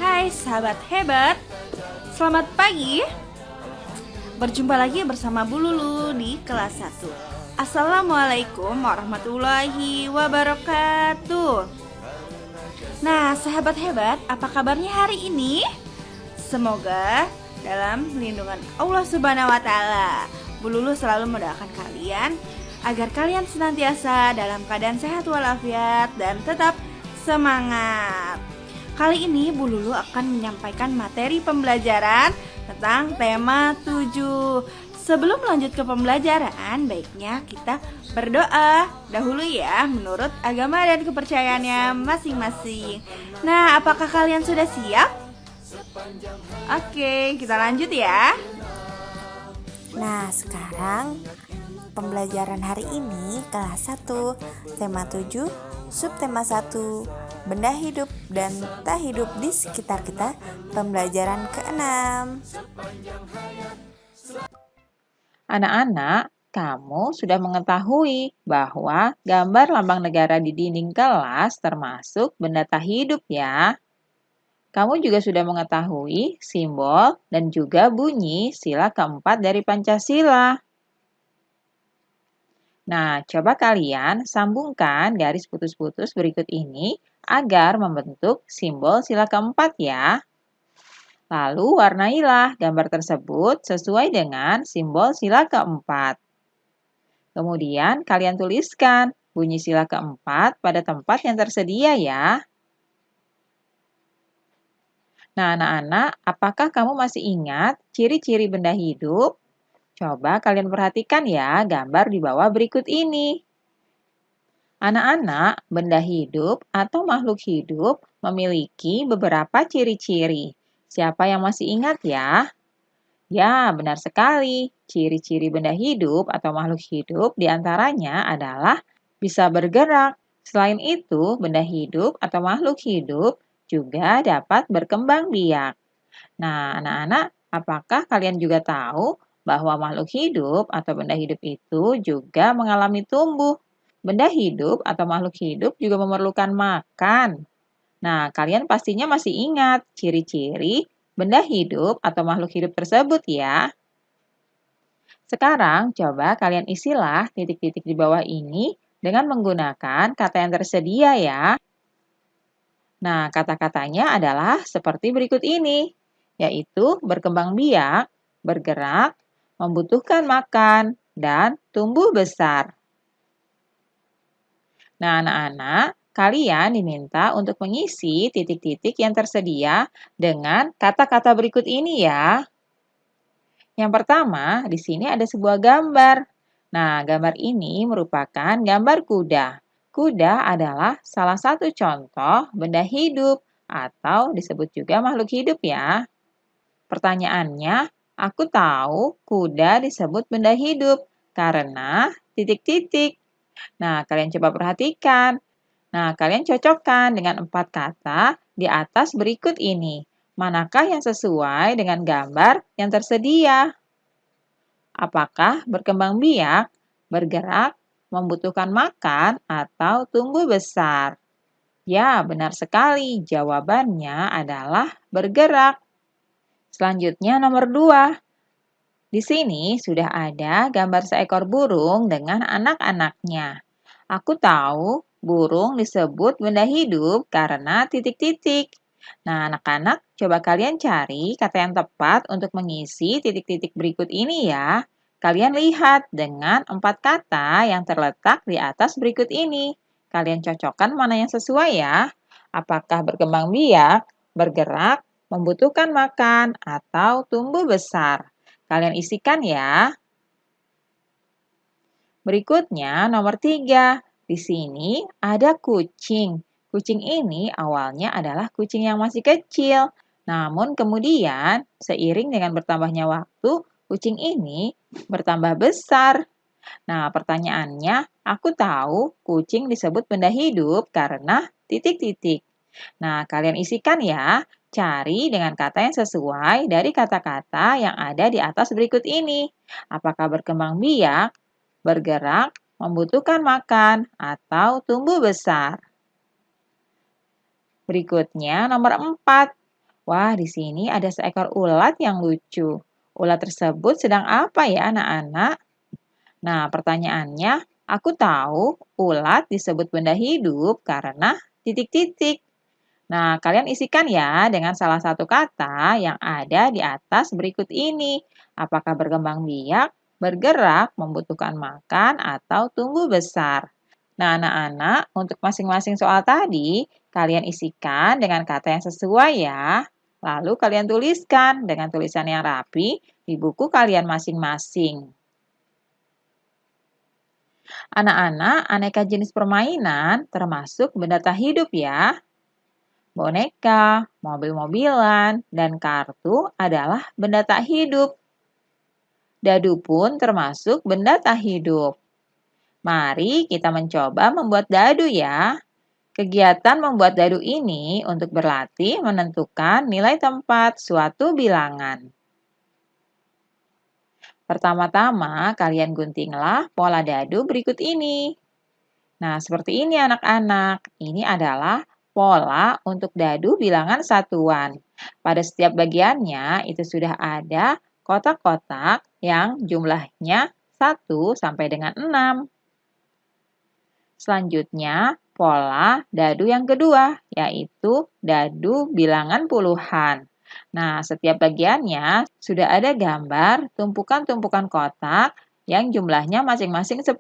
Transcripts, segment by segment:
Hai sahabat hebat, selamat pagi. Berjumpa lagi bersama Bu Lulu di kelas 1. Assalamualaikum warahmatullahi wabarakatuh. Nah, sahabat hebat, apa kabarnya hari ini? Semoga dalam lindungan Allah Subhanahu wa taala. Bu Lulu selalu mendoakan kalian agar kalian senantiasa dalam keadaan sehat walafiat dan tetap semangat. Kali ini Bu Lulu akan menyampaikan materi pembelajaran tentang tema 7. Sebelum lanjut ke pembelajaran, baiknya kita berdoa dahulu ya menurut agama dan kepercayaannya masing-masing. Nah, apakah kalian sudah siap? Oke, kita lanjut ya. Nah, sekarang pembelajaran hari ini kelas 1, tema 7, subtema 1, benda hidup dan tak hidup di sekitar kita, pembelajaran ke-6. Anak-anak, kamu sudah mengetahui bahwa gambar lambang negara di dinding kelas termasuk benda tak hidup ya. Kamu juga sudah mengetahui simbol dan juga bunyi sila keempat dari Pancasila. Nah, coba kalian sambungkan garis putus-putus berikut ini agar membentuk simbol sila keempat ya. Lalu warnailah gambar tersebut sesuai dengan simbol sila keempat. Kemudian kalian tuliskan bunyi sila keempat pada tempat yang tersedia ya. Nah, anak-anak, apakah kamu masih ingat ciri-ciri benda hidup? Coba kalian perhatikan ya gambar di bawah berikut ini. Anak-anak, benda hidup atau makhluk hidup memiliki beberapa ciri-ciri. Siapa yang masih ingat ya? Ya, benar sekali. Ciri-ciri benda hidup atau makhluk hidup diantaranya adalah bisa bergerak. Selain itu, benda hidup atau makhluk hidup juga dapat berkembang biak. Nah, anak-anak, apakah kalian juga tahu bahwa makhluk hidup atau benda hidup itu juga mengalami tumbuh? Benda hidup atau makhluk hidup juga memerlukan makan. Nah, kalian pastinya masih ingat ciri-ciri benda hidup atau makhluk hidup tersebut ya. Sekarang, coba kalian isilah titik-titik di bawah ini dengan menggunakan kata yang tersedia ya. Nah, kata-katanya adalah seperti berikut ini, yaitu berkembang biak, bergerak, membutuhkan makan, dan tumbuh besar. Nah, anak-anak, kalian diminta untuk mengisi titik-titik yang tersedia dengan kata-kata berikut ini ya. Yang pertama, di sini ada sebuah gambar. Nah, gambar ini merupakan gambar kuda. Kuda adalah salah satu contoh benda hidup atau disebut juga makhluk hidup ya. Pertanyaannya, aku tahu kuda disebut benda hidup karena titik-titik. Nah, kalian coba perhatikan. Nah, kalian cocokkan dengan 4 kata di atas berikut ini. Manakah yang sesuai dengan gambar yang tersedia? Apakah berkembang biak, bergerak, membutuhkan makan, atau tumbuh besar? Ya, benar sekali. Jawabannya adalah bergerak. Selanjutnya nomor 2. Di sini sudah ada gambar seekor burung dengan anak-anaknya. Aku tahu burung disebut benda hidup karena titik-titik. Nah, anak-anak, coba kalian cari kata yang tepat untuk mengisi titik-titik berikut ini ya. Kalian lihat dengan 4 kata yang terletak di atas berikut ini. Kalian cocokkan mana yang sesuai ya. Apakah berkembang biak, bergerak, membutuhkan makan, atau tumbuh besar? Kalian isikan ya. Berikutnya nomor 3. Di sini ada kucing. Kucing ini awalnya adalah kucing yang masih kecil. Namun kemudian seiring dengan bertambahnya waktu, kucing ini bertambah besar. Nah, pertanyaannya, aku tahu kucing disebut benda hidup karena titik-titik. Nah, kalian isikan ya. Cari dengan kata yang sesuai dari kata-kata yang ada di atas berikut ini. Apakah berkembang biak, bergerak, membutuhkan makan, atau tumbuh besar? Berikutnya nomor 4. Wah, di sini ada seekor ulat yang lucu. Ulat tersebut sedang apa ya, anak-anak? Nah, pertanyaannya, aku tahu ulat disebut benda hidup karena titik-titik. Nah, kalian isikan ya dengan salah satu kata yang ada di atas berikut ini. Apakah berkembang biak, bergerak, membutuhkan makan, atau tumbuh besar? Nah, anak-anak, untuk masing-masing soal tadi, kalian isikan dengan kata yang sesuai ya. Lalu kalian tuliskan dengan tulisan yang rapi di buku kalian masing-masing. Anak-anak, aneka jenis permainan termasuk benda tak hidup ya. Boneka, mobil-mobilan, dan kartu adalah benda tak hidup. Dadu pun termasuk benda tak hidup. Mari kita mencoba membuat dadu ya. Kegiatan membuat dadu ini untuk berlatih menentukan nilai tempat suatu bilangan. Pertama-tama, kalian guntinglah pola dadu berikut ini. Nah, seperti ini anak-anak. Ini adalah pola untuk dadu bilangan satuan. Pada setiap bagiannya itu sudah ada kotak-kotak yang jumlahnya 1 sampai dengan 6. Selanjutnya, pola dadu yang kedua, yaitu dadu bilangan puluhan. Nah, setiap bagiannya sudah ada gambar tumpukan-tumpukan kotak yang jumlahnya masing-masing 10.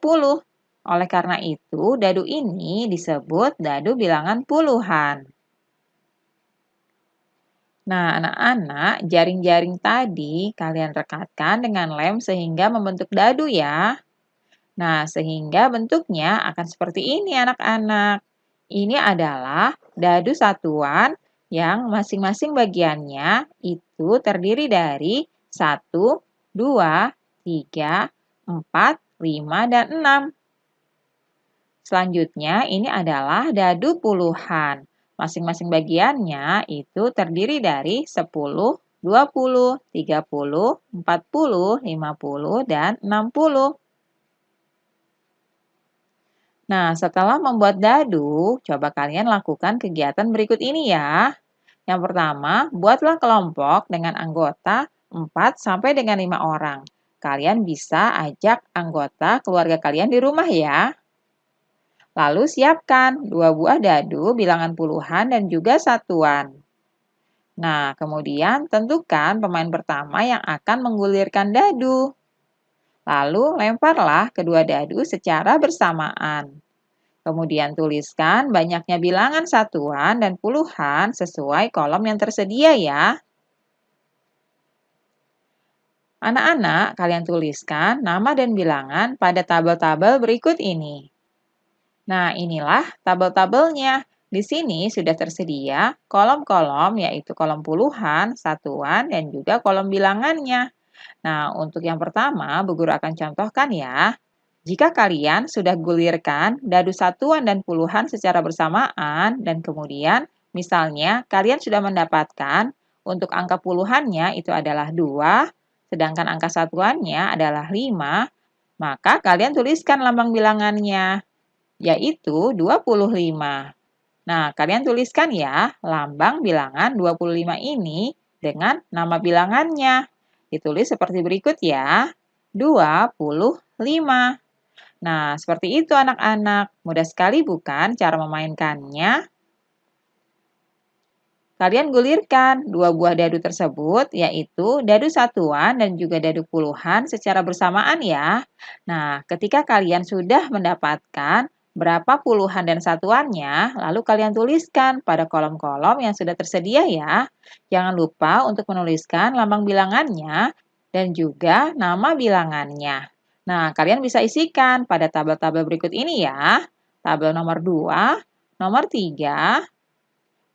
Oleh karena itu, dadu ini disebut dadu bilangan puluhan. Nah, anak-anak, jaring-jaring tadi kalian rekatkan dengan lem sehingga membentuk dadu ya. Nah, sehingga bentuknya akan seperti ini anak-anak. Ini adalah dadu satuan yang masing-masing bagiannya itu terdiri dari 1, 2, 3, 4, 5, dan 6. Selanjutnya, ini adalah dadu puluhan. Masing-masing bagiannya itu terdiri dari 10, 20, 30, 40, 50, dan 60. Nah, setelah membuat dadu, coba kalian lakukan kegiatan berikut ini ya. Yang pertama, buatlah kelompok dengan anggota 4 sampai dengan 5 orang. Kalian bisa ajak anggota keluarga kalian di rumah ya. Lalu siapkan 2 buah dadu bilangan puluhan dan juga satuan. Nah, kemudian tentukan pemain pertama yang akan menggulirkan dadu. Lalu lemparlah kedua dadu secara bersamaan. Kemudian tuliskan banyaknya bilangan satuan dan puluhan sesuai kolom yang tersedia ya. Anak-anak, kalian tuliskan nama dan bilangan pada tabel-tabel berikut ini. Nah, inilah tabel-tabelnya. Di sini sudah tersedia kolom-kolom, yaitu kolom puluhan, satuan, dan juga kolom bilangannya. Nah, untuk yang pertama, Bu Guru akan contohkan ya. Jika kalian sudah gulirkan dadu satuan dan puluhan secara bersamaan, dan kemudian misalnya kalian sudah mendapatkan untuk angka puluhannya itu adalah 2, sedangkan angka satuannya adalah 5, maka kalian tuliskan lambang bilangannya, yaitu 25. Nah, kalian tuliskan ya lambang bilangan 25 ini dengan nama bilangannya. Ditulis seperti berikut ya, 25. Nah, seperti itu anak-anak. Mudah sekali bukan cara memainkannya? Kalian gulirkan 2 buah dadu tersebut, yaitu dadu satuan dan juga dadu puluhan secara bersamaan ya. Nah, ketika kalian sudah mendapatkan berapa puluhan dan satuannya, lalu kalian tuliskan pada kolom-kolom yang sudah tersedia ya. Jangan lupa untuk menuliskan lambang bilangannya dan juga nama bilangannya. Nah, kalian bisa isikan pada tabel-tabel berikut ini ya. Tabel nomor 2, nomor 3,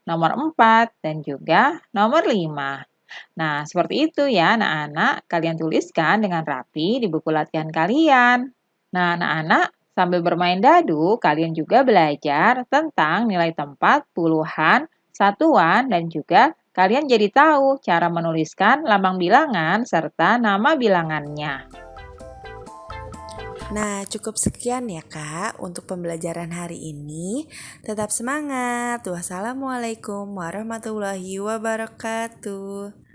nomor 4, dan juga nomor 5. Nah, seperti itu ya anak-anak. Kalian tuliskan dengan rapi di buku latihan kalian. Nah, anak-anak, sambil bermain dadu, kalian juga belajar tentang nilai tempat, puluhan, satuan, dan juga kalian jadi tahu cara menuliskan lambang bilangan serta nama bilangannya. Nah, cukup sekian ya Kak untuk pembelajaran hari ini. Tetap semangat. Wassalamualaikum warahmatullahi wabarakatuh.